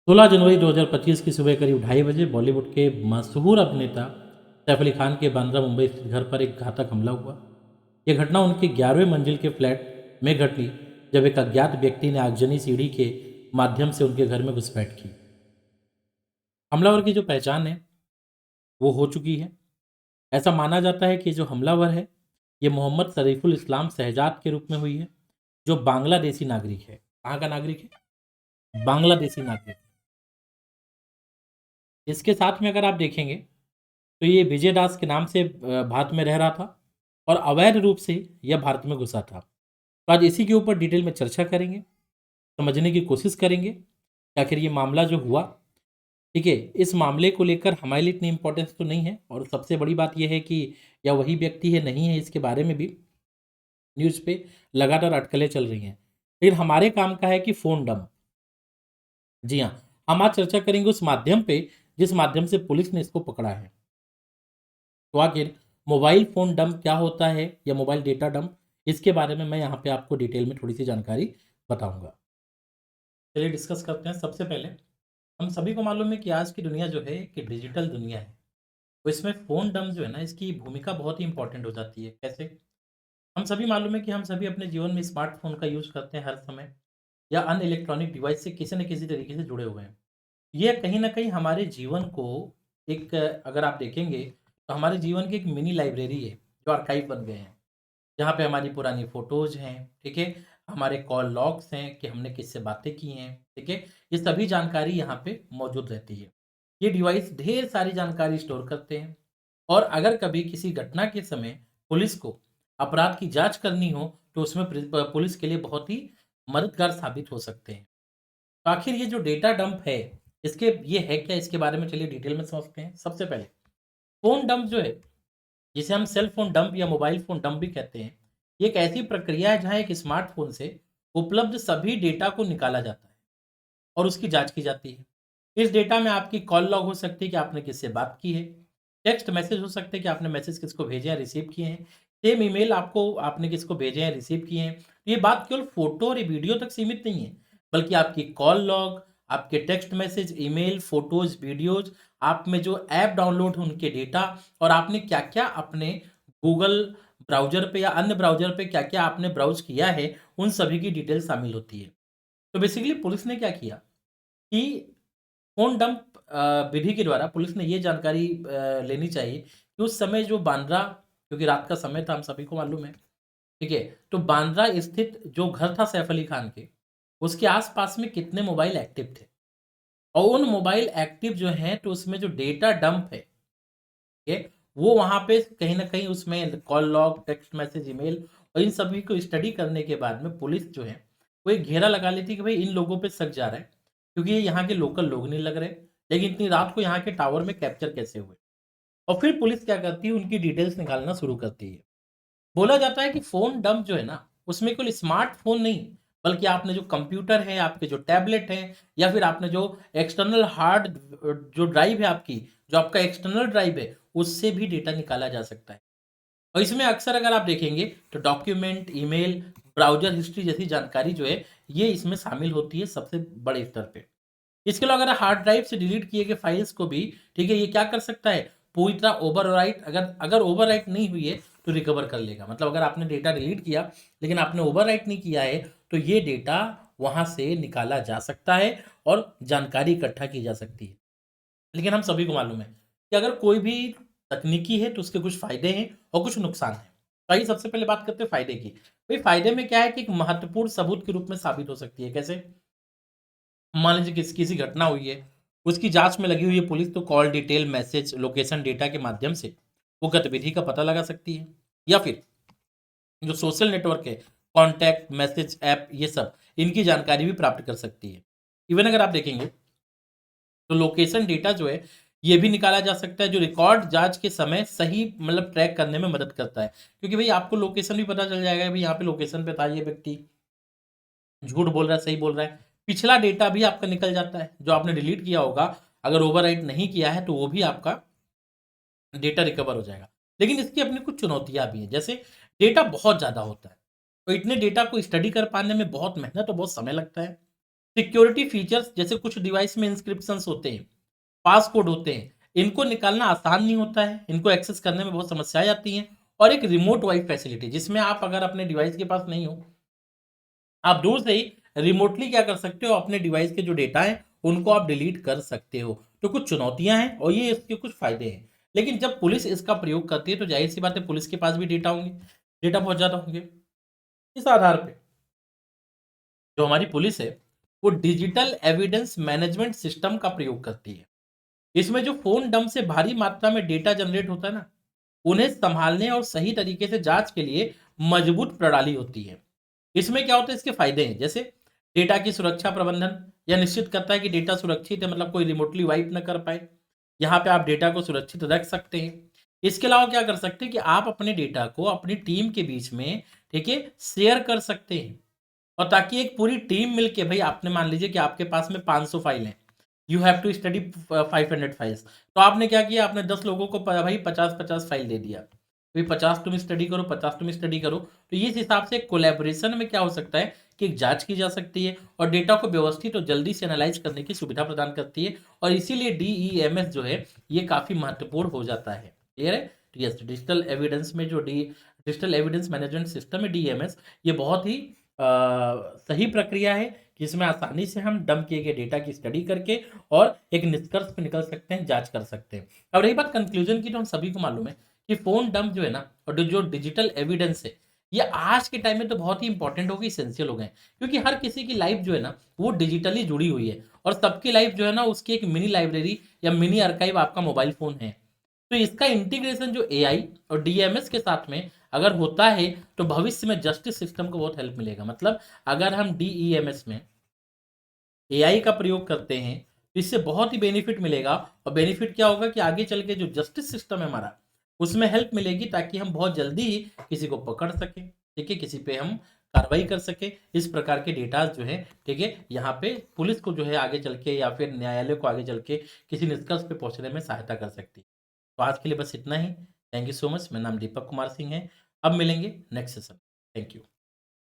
16 जनवरी 2025 की सुबह करीब 2:30 बजे बॉलीवुड के मशहूर अभिनेता सैफ अली खान के बांद्रा मुंबई स्थित घर पर एक घातक हमला हुआ। यह घटना उनकी 11वें मंजिल के फ्लैट में घटी, जब एक अज्ञात व्यक्ति ने आगजनी सीढ़ी के माध्यम से उनके घर में घुसपैठ की। हमलावर की जो पहचान है वो हो चुकी है। ऐसा माना जाता है कि जो हमलावर है ये मोहम्मद शरीफुल इस्लाम शहजाद के रूप में हुई है, जो बांग्लादेशी नागरिक है। कहाँ का नागरिक है? बांग्लादेशी नागरिक। इसके साथ में अगर आप देखेंगे तो ये विजय दास के नाम से भारत में रह रहा था और अवैध रूप से यह भारत में घुसा था। तो आज इसी के ऊपर डिटेल में चर्चा करेंगे, समझने की कोशिश करेंगे कि आखिर ये मामला जो हुआ, ठीक है, इस मामले को लेकर हमारे लिए इतनी इंपॉर्टेंस तो नहीं है, और सबसे बड़ी बात यह है कि या वही व्यक्ति है नहीं है, इसके बारे में भी न्यूज़ पे लगातार अटकलें चल रही हैं। लेकिन हमारे काम का है कि फ़ोन डंप। जी हाँ, हम आज चर्चा करेंगे उस माध्यम पे जिस माध्यम से पुलिस ने इसको पकड़ा है। तो आखिर मोबाइल फ़ोन डंप क्या होता है या मोबाइल डेटा डंप, इसके बारे में मैं यहाँ पे आपको डिटेल में थोड़ी-सी जानकारी बताऊँगा। चलिए डिस्कस करते हैं। सबसे पहले हम सभी को मालूम है कि आज की दुनिया जो है कि डिजिटल दुनिया है। तो इसमें फ़ोन डंप जो है ना, इसकी भूमिका बहुत ही इम्पोर्टेंट हो जाती है। कैसे? हम सभी मालूम है कि हम सभी अपने जीवन में स्मार्टफ़ोन का यूज़ करते हैं हर समय, या अन्य इलेक्ट्रॉनिक डिवाइस से किसी न किसी तरीके से जुड़े हुए हैं। ये कहीं न कहीं हमारे जीवन को एक, अगर आप देखेंगे तो हमारे जीवन की एक मिनी लाइब्रेरी है, जो आर्काइव बन गए हैं। जहाँ पे हमारी पुरानी फ़ोटोज़ हैं, ठीक है? हमारे कॉल लॉग्स हैं कि हमने किससे बातें की हैं, ठीक है? ये सभी जानकारी यहाँ पे मौजूद रहती है। ये डिवाइस ढेर सारी जानकारी स्टोर करते हैं, और अगर कभी किसी घटना के समय पुलिस को अपराध की जाँच करनी हो, तो उसमें पुलिस के लिए बहुत ही मददगार साबित हो सकते हैं। तो आखिर ये जो डेटा डंप है, इसके ये है क्या? इसके बारे में चलिए डिटेल में समझते हैं। सबसे पहले फ़ोन डंप जो है, जिसे हम सेल फ़ोन डंप या मोबाइल फ़ोन डंप भी कहते हैं, ये एक ऐसी प्रक्रिया है जहाँ एक स्मार्टफ़ोन से उपलब्ध सभी डेटा को निकाला जाता है और उसकी जाँच की जाती है। इस डेटा में आपकी कॉल लॉग हो सकती है कि आपने किससे बात की है, टेक्स्ट मैसेज हो सकते हैं कि आपने मैसेज किसको भेजे हैं, रिसीव किए हैं, सेम ईमेल आपने किसको भेजे हैं, रिसीव किए हैं। ये बात केवल फ़ोटो और वीडियो तक सीमित नहीं है, बल्कि आपकी कॉल लॉग, आपके text message, email, photos, videos, आप में जो ऐप डाउनलोड हैं उनके डेटा, और आपने क्या-क्या अपने गूगल ब्राउज़र पे या अन्य ब्राउज़र पे क्या-क्या आपने ब्राउज़ किया है, उन सभी की डिटेल शामिल होती है। तो बेसिकली पुलिस ने क्या किया कि फ़ोन डंप विधि के द्वारा पुलिस ने ये जानकारी लेनी चाहिए कि उस समय जो बांद्रा, क्योंकि रात का समय था हम सभी को मालूम है, ठीक है? तो बांद्रा स्थित जो घर था सैफ अली खान के, उसके आस-पास में कितने मोबाइल एक्टिव थे, और उन मोबाइल एक्टिव जो हैं तो उसमें जो डेटा डंप है, ठीक है? वो वहाँ पे कहीं न कहीं उसमें call log, text message, email और इन सभी को स्टडी करने के बाद में पुलिस जो है, वो एक घेरा लगा लेती है कि भई इन लोगों पे शक जा रहा है, क्योंकि ये यहाँ के लोकल लोग नहीं लग रहे, लेकिन इतनी रात को यहाँ के टावर में कैप्चर कैसे हुए? और फिर पुलिस क्या करती है, उनकी डिटेल्स निकालना शुरू करती है। बोला जाता है कि फ़ोन डंप जो है ना, उसमें केवल स्मार्टफ़ोन नहीं, बल्कि आपने जो कंप्यूटर है, आपके जो टैबलेट हैं, या फिर आपने जो एक्सटर्नल जो ड्राइव है आपकी, जो आपका एक्सटर्नल ड्राइव है, उससे भी डेटा निकाला जा सकता है। और इसमें अक्सर अगर आप देखेंगे तो डॉक्यूमेंट, ईमेल, ब्राउज़र हिस्ट्री जैसी जानकारी जो है, ये इसमें शामिल होती है सबसे बड़े स्तर पे। इसके अलावा अगर हार्ड ड्राइव से डिलीट किए गए फाइल्स को भी, ठीक है, ये क्या कर सकता है, पूरी तरह ओवरराइट, अगर अगर ओवरराइट नहीं हुई है तो रिकवर कर लेगा। मतलब अगर आपने डेटा डिलीट किया लेकिन आपने ओवरराइट नहीं किया है, तो ये डेटा वहाँ से निकाला जा सकता है और जानकारी इकट्ठा की जा सकती है। लेकिन हम सभी को मालूम है कि अगर कोई भी तकनीकी है तो उसके कुछ फ़ायदे हैं और कुछ नुकसान हैं। तो आइए सबसे पहले बात करते हैं फ़ायदे की। भई फ़ायदे में क्या है कि एक महत्वपूर्ण सबूत के रूप में साबित हो सकती है। कैसे? मान लीजिए किसी घटना हुई है, उसकी जाँच में लगी हुई है पुलिस, तो call detail, message, location data के माध्यम से वो गतिविधि का पता लगा सकती है। या फिर जो सोशल नेटवर्क है, कॉन्टैक्ट, मैसेज, ऐप, ये सब, इनकी जानकारी भी प्राप्त कर सकती है। इवन अगर आप देखेंगे तो लोकेशन डेटा जो है, ये भी निकाला जा सकता है, जो रिकॉर्ड जाँच के समय सही मतलब ट्रैक करने में मदद करता है। क्योंकि भई आपको लोकेशन भी पता चल जाएगा, भई यहाँ पे लोकेशन पे था ये व्यक्ति, झूठ बोल रहा है, सही बोल रहा है। पिछला डेटा भी आपका निकल जाता है, जो आपने डिलीट किया होगा, अगर ओवरराइट नहीं किया है, तो वो भी आपका डेटा रिकवर हो जाएगा। लेकिन इसकी अपनी कुछ चुनौतियाँ भी हैं, जैसे डेटा बहुत ज़्यादा होता है, तो इतने डेटा को स्टडी कर पाने में बहुत मेहनत और बहुत समय लगता है। सिक्योरिटी फीचर्स, जैसे कुछ डिवाइस में इंस्क्रिप्शंस होते हैं, पासकोड होते हैं, इनको निकालना आसान नहीं होता है, इनको एक्सेस करने में बहुत समस्याएं आती हैं। और एक रिमोट वाइप फैसिलिटी, जिसमें आप अगर अपने डिवाइस के पास नहीं हो, आप दूर से ही रिमोटली क्या कर सकते हो, अपने डिवाइस के जो डेटा है उनको आप डिलीट कर सकते हो। तो कुछ चुनौतियां हैं और ये इसके कुछ फायदे हैं। लेकिन जब पुलिस इसका प्रयोग करती है तो जाहिर सी बात है, पुलिस के पास भी डेटा होंगे, डेटा बहुत ज्यादा होंगे। इस आधार पे जो हमारी पुलिस है, वो डिजिटल एविडेंस मैनेजमेंट सिस्टम का प्रयोग करती है। इसमें जो फोन डंप से भारी मात्रा में डेटा जनरेट होता है ना, उन्हें संभालने और सही तरीके से जांच के लिए मजबूत प्रणाली होती है। इसमें क्या होता है, इसके फायदे हैं, जैसे डेटा की सुरक्षा प्रबंधन, यह निश्चित करता है कि डेटा सुरक्षित है, मतलब कोई रिमोटली वाइप ना कर पाए। यहाँ पे आप डेटा को सुरक्षित रख सकते हैं। इसके अलावा क्या कर सकते हैं कि आप अपने डेटा को अपनी टीम के बीच में, ठीक है, शेयर कर सकते हैं। और ताकि एक पूरी टीम मिलके, भाई आपने मान लीजिए कि आपके पास में 500 फाइल हैं, you have to study 500 files, तो आपने क्या किया, आपने 10 लोगों को भाई 50-50 फाइल दे दिया, भाई 50 तुम स्टडी करो, 50 तुम स्टडी करो। तो इस हिसाब से कोलैबोरेशन में क्या हो सकता है कि एक जांच की जा सकती है और डेटा को व्यवस्थित और जल्दी से एनालाइज करने की सुविधा प्रदान करती है। और इसीलिए डीईएमएस जो है ये काफी महत्वपूर्ण हो जाता है। क्लियर है? यस, डिजिटल एविडेंस में जो डिजिटल एविडेंस मैनेजमेंट सिस्टम है, डीएमएस, ये बहुत ही सही प्रक्रिया है, जिसमें आसानी से हम डंप किए गए डेटा की स्टडी करके और एक निष्कर्ष पे निकल सकते हैं, जांच कर सकते हैं। अब रही बात कंक्लूजन की, तो हम सभी को मालूम है कि फोन डंप जो है ना, और जो डिजिटल एविडेंस है, ये आज के टाइम में तो बहुत ही इंपॉर्टेंट हो गई, इसेंशियल हो गए, क्योंकि हर किसी की लाइफ जो है ना वो डिजिटली जुड़ी हुई है। और सबकी लाइफ जो है ना, उसकी एक मिनी लाइब्रेरी या मिनी आर्काइव आपका मोबाइल फोन है। तो इसका इंटीग्रेशन जो एआई और डीएमएस के साथ में अगर होता है, तो भविष्य में जस्टिस सिस्टम को बहुत हेल्प मिलेगा। मतलब अगर हम डीईएमएस में एआई का प्रयोग करते हैं, तो इससे बहुत ही बेनिफिट मिलेगा। और बेनिफिट क्या होगा कि आगे चल के जो जस्टिस सिस्टम है हमारा, उसमें हेल्प मिलेगी, ताकि हम बहुत जल्दी ही किसी को पकड़ सकें, ठीक है, किसी पे हम कार्रवाई कर सके। इस प्रकार के डेटा जो है, ठीक है, यहाँ पे पुलिस को जो है आगे चल के, या फिर न्यायालय को आगे चल के किसी निष्कर्ष पे पहुंचने में सहायता कर सकती है। तो आज के लिए बस इतना ही। Thank you so much. मेरा नाम दीपक कुमार सिंह है। अब मिलेंगे नेक्स्ट सेशन। Thank you.